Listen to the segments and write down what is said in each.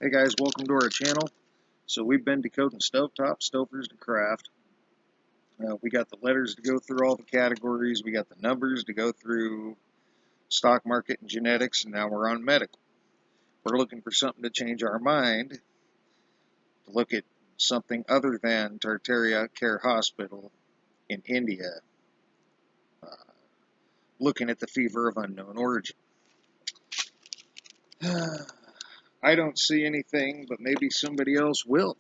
Hey guys, welcome to our channel. So we've been decoding stovetop, stofers to craft. We got the letters to go through all the categories. We got the numbers to go through stock market and genetics, and now we're on medical. We're looking for something to change our mind, to look at something other than Tartaria Care Hospital in India, looking at the fever of unknown origin. I don't see anything, but maybe somebody else will.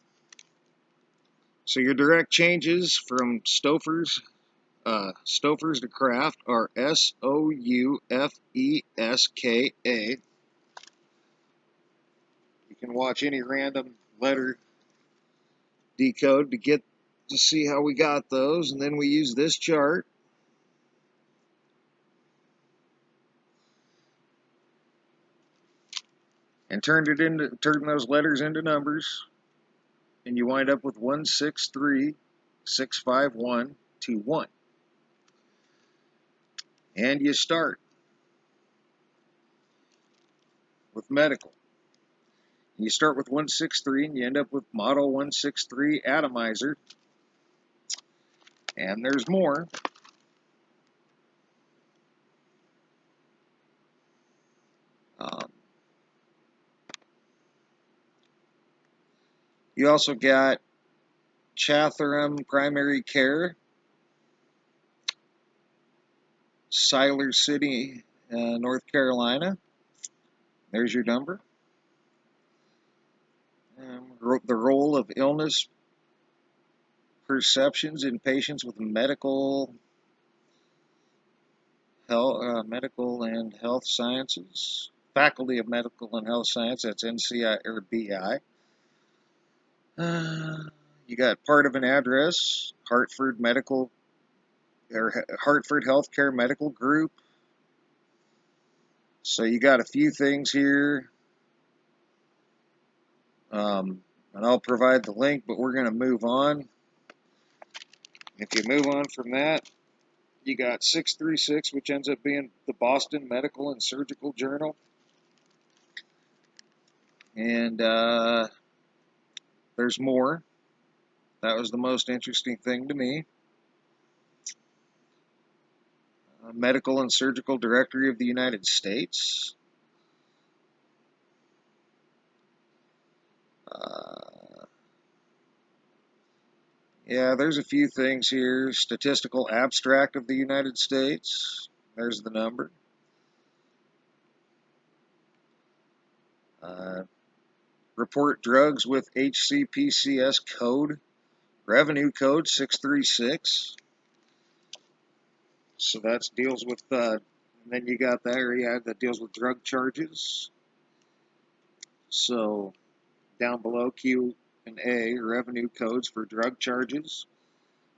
So your direct changes from stofers to craft are Soufeska. You can watch any random letter decode to see how we got those, and then we use this chart. And turn those letters into numbers, and you wind up with 163,65121. And you start with medical. You start with 163, and you end up with model 163 atomizer. And there's more. You also got Chatham Primary Care, Siler City, North Carolina. There's your number. The role of illness perceptions in patients with medical and health sciences. Faculty of Medical and Health Science, that's NCI or BI. You got part of an address, Hartford Healthcare Medical Group. So you got a few things here. And I'll provide the link, but we're going to move on. If you move on from that, you got 636, which ends up being the Boston Medical and Surgical Journal. And there's more. That was the most interesting thing to me. Medical and Surgical Directory of the United States. Yeah, there's a few things here. Statistical Abstract of the United States. There's the number. Report drugs with HCPCS code. Revenue code 636. So that deals with, and then you got that area that deals with drug charges. So down below, Q and A, revenue codes for drug charges.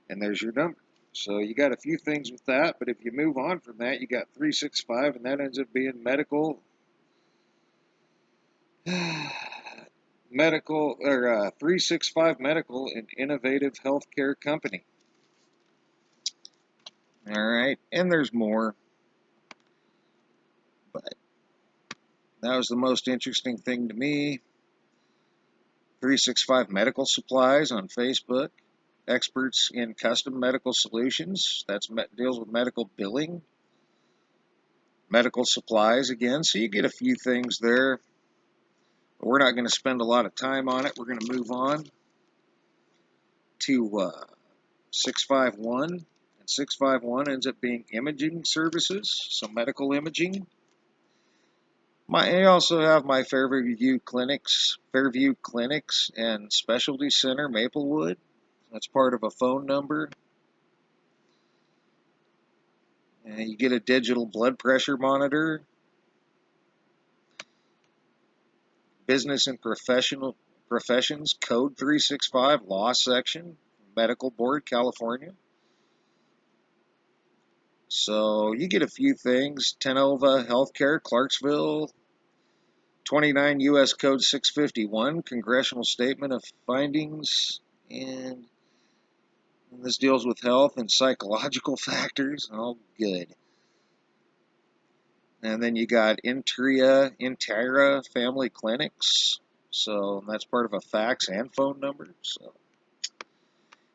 And there's your number. So you got a few things with that, but if you move on from that, you got 365, and that ends up being medical. 365 Medical, an innovative healthcare company. All right, and there's more, but that was the most interesting thing to me. 365 Medical Supplies on Facebook. Experts in custom medical solutions. That deals with medical billing. Medical supplies again. So you get a few things there. But we're not going to spend a lot of time on it. We're going to move on to 651. And 651 ends up being imaging services. So medical imaging. I also have my Fairview Clinics and Specialty Center, Maplewood. That's part of a phone number. And you get a digital blood pressure monitor. Business and Professions, Code 365, Law Section, Medical Board, California. So you get a few things. Tenova Healthcare, Clarksville. 29 U.S. Code 651, Congressional Statement of Findings. And this deals with health and psychological factors. Oh, good. And then you got Intira Family Clinics. So that's part of a fax and phone number. So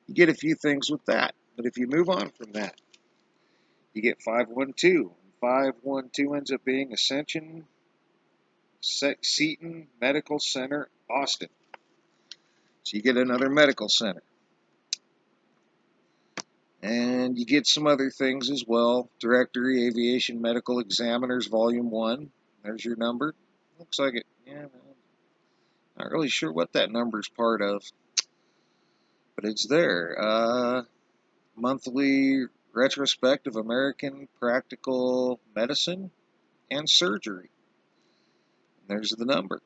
you get a few things with that. But if you move on from that, you get 512. 512 ends up being Ascension Seton Medical Center, Austin. So you get another medical center. And you get some other things as well. Directory, Aviation Medical Examiners, Volume 1. There's your number. Looks like it. Yeah, not really sure what that number's part of. But it's there. Monthly retrospective American Practical Medicine and Surgery. And there's the number.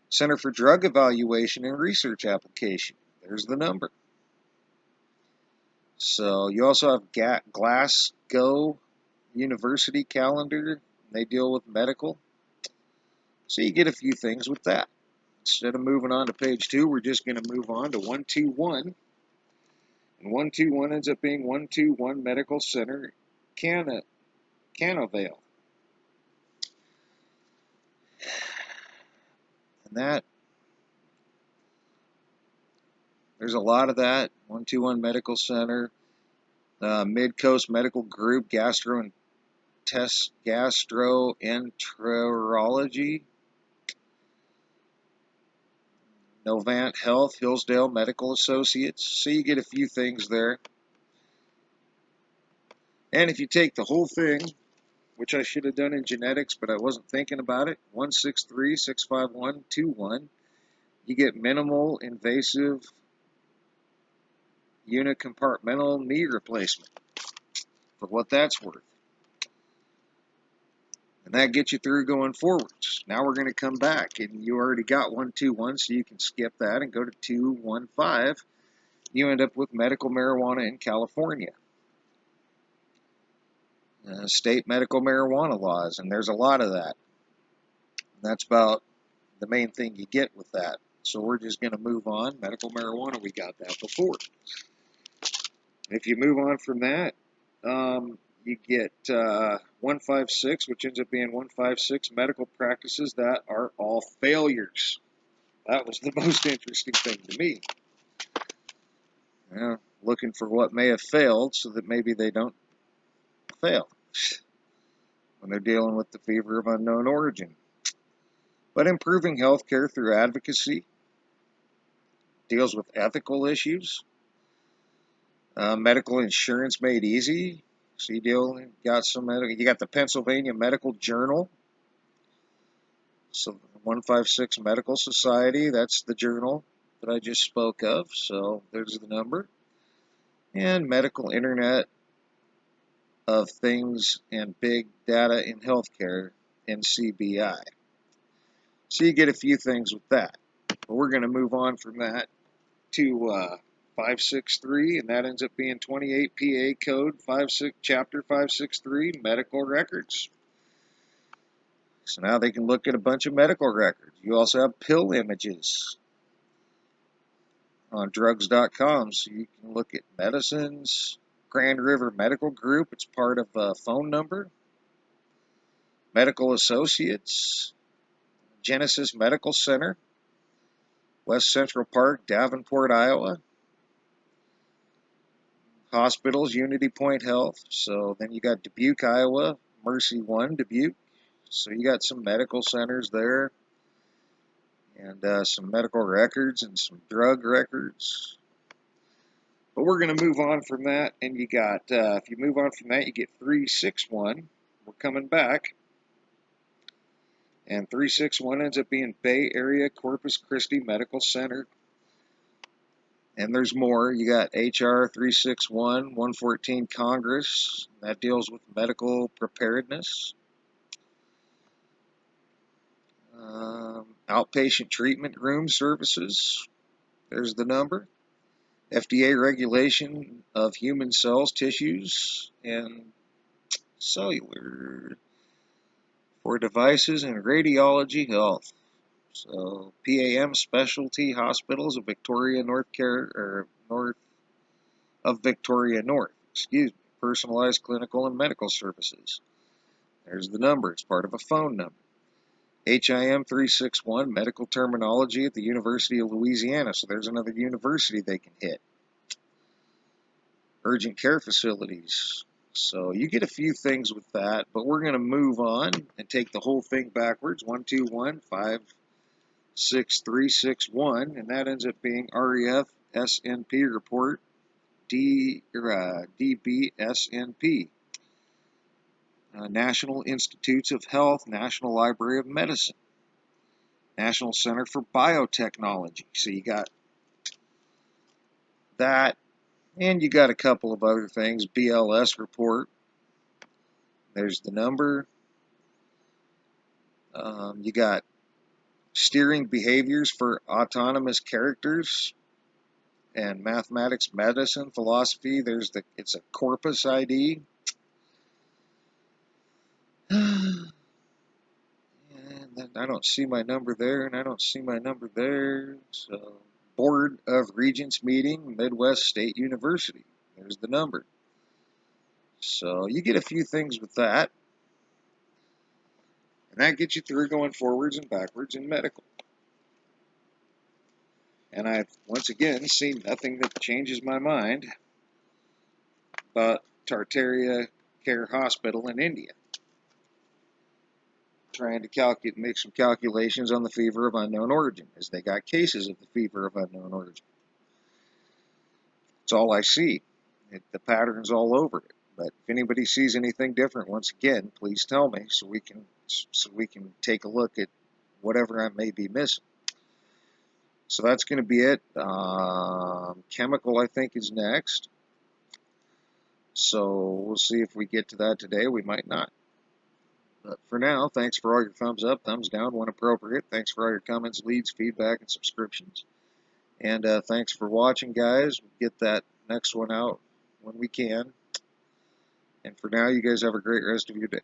Center for Drug Evaluation and Research Application. There's the number. So you also have Glasgow University calendar. They deal with medical. So you get a few things with that. Instead of moving on to page 2, we're just going to move on to 121. And 121 ends up being 121 Medical Center, Canavale. And that, there's a lot of that. 121 Medical Center, Mid-Coast Medical Group, gastroenterology, Novant Health, Hillsdale Medical Associates. So you get a few things there. And if you take the whole thing, which I should have done in genetics, but I wasn't thinking about it, 163-651-21, you get minimal invasive unicompartmental knee replacement for what that's worth. And that gets you through going forwards. Now we're going to come back, and you already got 121, so you can skip that and go to 215. You end up with medical marijuana in California. State medical marijuana laws, and there's a lot of that. And that's about the main thing you get with that. So we're just going to move on. Medical marijuana, we got that before. If you move on from that, you get 156, which ends up being 156 medical practices that are all failures. That was the most interesting thing to me. Looking for what may have failed so that maybe they don't fail when they're dealing with the fever of unknown origin. But improving healthcare through advocacy deals with ethical issues. Medical insurance made easy. So you got the Pennsylvania Medical Journal. So 156 Medical Society, that's the journal that I just spoke of. So there's the number. And Medical Internet of Things and Big Data in Healthcare, NCBI. So you get a few things with that. But we're going to move on from that to 563, and that ends up being 28 PA Code, Chapter 563, Medical Records. So now they can look at a bunch of medical records. You also have pill images on drugs.com, so you can look at medicines. Grand River Medical Group, it's part of a phone number. Medical Associates, Genesis Medical Center, West Central Park, Davenport, Iowa. Hospitals, Unity Point Health. So then you got Dubuque, Iowa, Mercy One, Dubuque. So you got some medical centers there, and some medical records and some drug records. But we're going to move on from that, and you got, if you move on from that, you get 361. We're coming back. And 361 ends up being Bay Area Corpus Christi Medical Center. And there's more. You got HR 361, 114 Congress. That deals with medical preparedness. Outpatient treatment room services. There's the number. FDA regulation of human cells, tissues, and cellular for devices and radiology health. So PAM Specialty Hospitals of Victoria, North of Victoria North. Personalized clinical and medical services. There's the number. It's part of a phone number. HIM 361, medical terminology at the University of Louisiana. So there's another university they can hit. Urgent care facilities. So you get a few things with that, but we're going to move on and take the whole thing backwards. 121-56361, and that ends up being REF SNP report DBSNP. National Institutes of Health, National Library of Medicine, National Center for Biotechnology. So you got that, and you got a couple of other things. BLS report. There's the number. You got steering behaviors for autonomous characters and mathematics, medicine, philosophy. It's a corpus ID. And then I don't see my number there, and I don't see my number there. So, Board of Regents meeting, Midwest State University. There's the number. So you get a few things with that. And that gets you through going forwards and backwards in medical. And I've, once again, seen nothing that changes my mind about Tartaria Care Hospital in India. Trying to make some calculations on the fever of unknown origin, as they got cases of the fever of unknown origin. It's all I see. The pattern's all over it. But if anybody sees anything different, once again, please tell me so we can take a look at whatever I may be missing. So that's going to be it. Chemical, I think, is next. So we'll see if we get to that today. We might not. But for now, thanks for all your thumbs up, thumbs down when appropriate. Thanks for all your comments, leads, feedback, and subscriptions. And thanks for watching, guys. We'll get that next one out when we can. And for now, you guys have a great rest of your day.